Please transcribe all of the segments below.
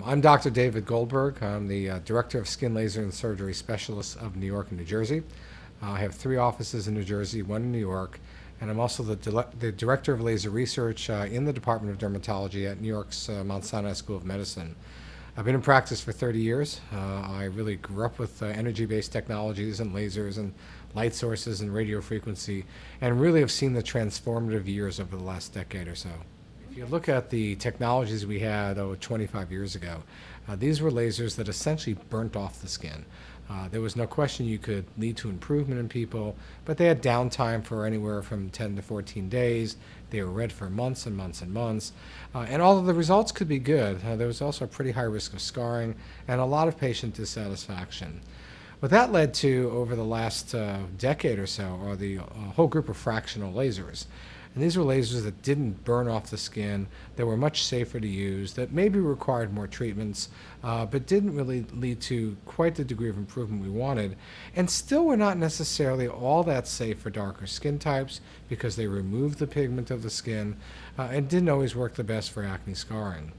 I'm Dr. David Goldberg. I'm the Director of Skin Laser and Surgery Specialists of New York and New Jersey. I have three offices in New Jersey, one in New York, and I'm also the Director of Laser Research in the Department of Dermatology at New York's Mount Sinai School of Medicine. I've been in practice for 30 years. I really grew up with energy-based technologies and lasers and light sources and radio frequency, and really have seen the transformative years over the last decade or so. If you look at the technologies we had 25 years ago, these were lasers that essentially burnt off the skin. There was no question you could lead to improvement in people, but they had downtime for anywhere from 10 to 14 days. They were red for months and months and months. And although the results could be good, there was also a pretty high risk of scarring and a lot of patient dissatisfaction. What that led to over the last decade or so are the whole group of fractional lasers. And these were lasers that didn't burn off the skin, that were much safer to use, that maybe required more treatments, but didn't really lead to quite the degree of improvement we wanted, and still were not necessarily all that safe for darker skin types because they removed the pigment of the skin and didn't always work the best for acne scarring.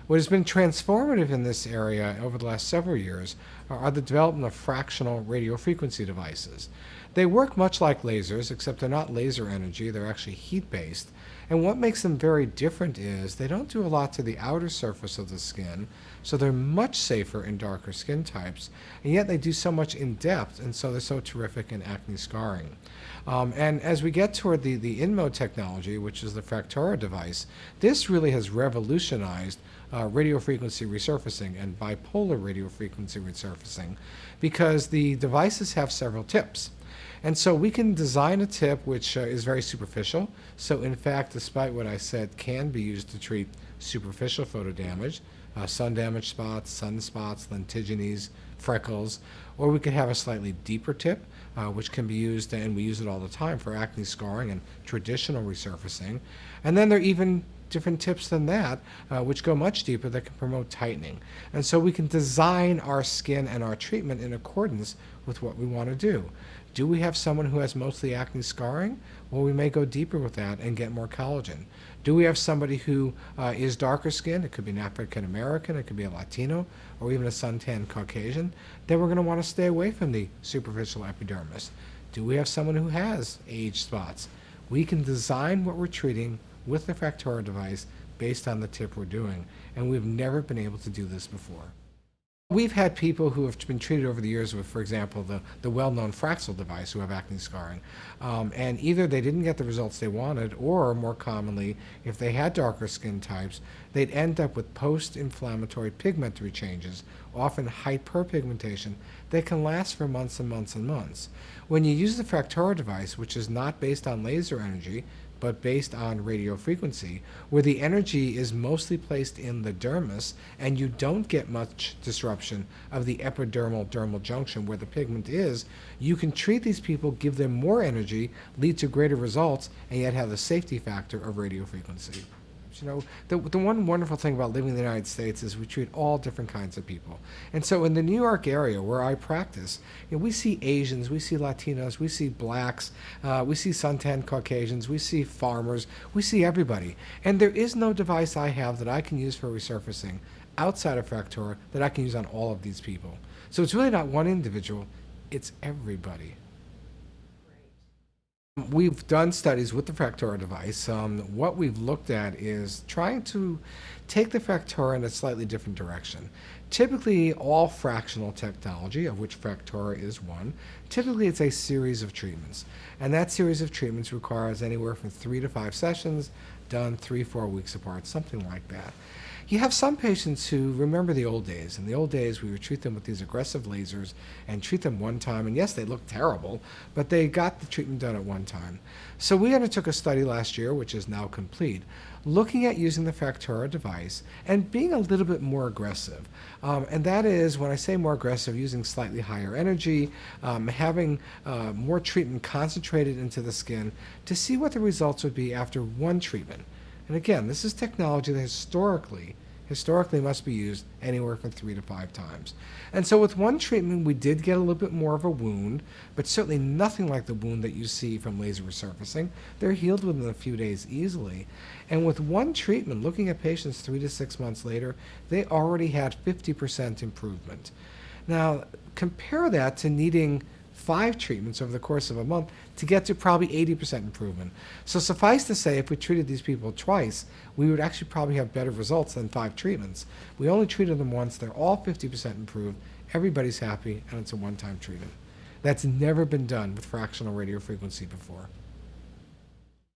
What has been transformative in this area over the last several years are the development of fractional radiofrequency devices. They work much like lasers, except they're not laser energy, they're actually heat-based. And what makes them very different is they don't do a lot to the outer surface of the skin, so they're much safer in darker skin types, and yet they do so much in depth, and so they're so terrific in acne scarring. And as we get toward the InMode technology, which is the Fractora device, this really has revolutionized radiofrequency resurfacing and bipolar radiofrequency resurfacing because the devices have several tips. And so we can design a tip which is very superficial. So in fact, despite what I said, can be used to treat superficial photo damage, sun damage spots, sunspots, lentigines, freckles, or we could have a slightly deeper tip, which can be used, and we use it all the time, for acne scarring and traditional resurfacing. And then there are even different tips than that, which go much deeper, that can promote tightening. And so we can design our skin and our treatment in accordance with what we want to do. Do we have someone who has mostly acne scarring? Well, we may go deeper with that and get more collagen. Do we have somebody who is darker skinned? It could be an African American, it could be a Latino, or even a suntan Caucasian. Then we're going to want to stay away from the superficial epidermis. Do we have someone who has age spots? We can design what we're treating with the Fractora device based on the tip we're doing, and we've never been able to do this before. We've had people who have been treated over the years with, for example, the well-known Fraxel device who have acne scarring. And either they didn't get the results they wanted, or more commonly, if they had darker skin types, they'd end up with post-inflammatory pigmentary changes, often hyperpigmentation, that can last for months and months and months. When you use the Fractora device, which is not based on laser energy, but based on radio frequency, where the energy is mostly placed in the dermis, and you don't get much disruption of the epidermal-dermal junction where the pigment is, you can treat these people, give them more energy, lead to greater results, and yet have the safety factor of radio frequency. You know, the one wonderful thing about living in the United States is we treat all different kinds of people. And so in the New York area where I practice, we see Asians, we see Latinos, we see blacks, we see suntan Caucasians, we see farmers, we see everybody. And there is no device I have that I can use for resurfacing outside of Fractora that I can use on all of these people. So it's really not one individual, it's everybody. We've done studies with the Fractora device. What we've looked at is trying to take the Fractora in a slightly different direction. Typically, all fractional technology, of which Fractora is one, typically it's a series of treatments. And that series of treatments requires anywhere from 3 to 5 sessions, done 3-4 weeks apart, something like that. You have some patients who remember the old days. In the old days, we would treat them with these aggressive lasers and treat them one time. And yes, they looked terrible, but they got the treatment done at one time. So we undertook a study last year, which is now complete, looking at using the Fractora device and being a little bit more aggressive. And that is, when I say more aggressive, using slightly higher energy, having more treatment concentrated into the skin to see what the results would be after one treatment. And again, this is technology that historically historically must be used anywhere from 3 to 5 times. And so with one treatment, we did get a little bit more of a wound, but certainly nothing like the wound that you see from laser resurfacing. They're healed within a few days easily. And with one treatment, looking at patients 3 to 6 months later, they already had 50% improvement. Now, compare that to needing 5 treatments over the course of a month to get to probably 80% improvement. So suffice to say, if we treated these people twice, we would actually probably have better results than 5 treatments. We only treated them once, they're all 50% improved, everybody's happy, and it's a one-time treatment. That's never been done with fractional radiofrequency before.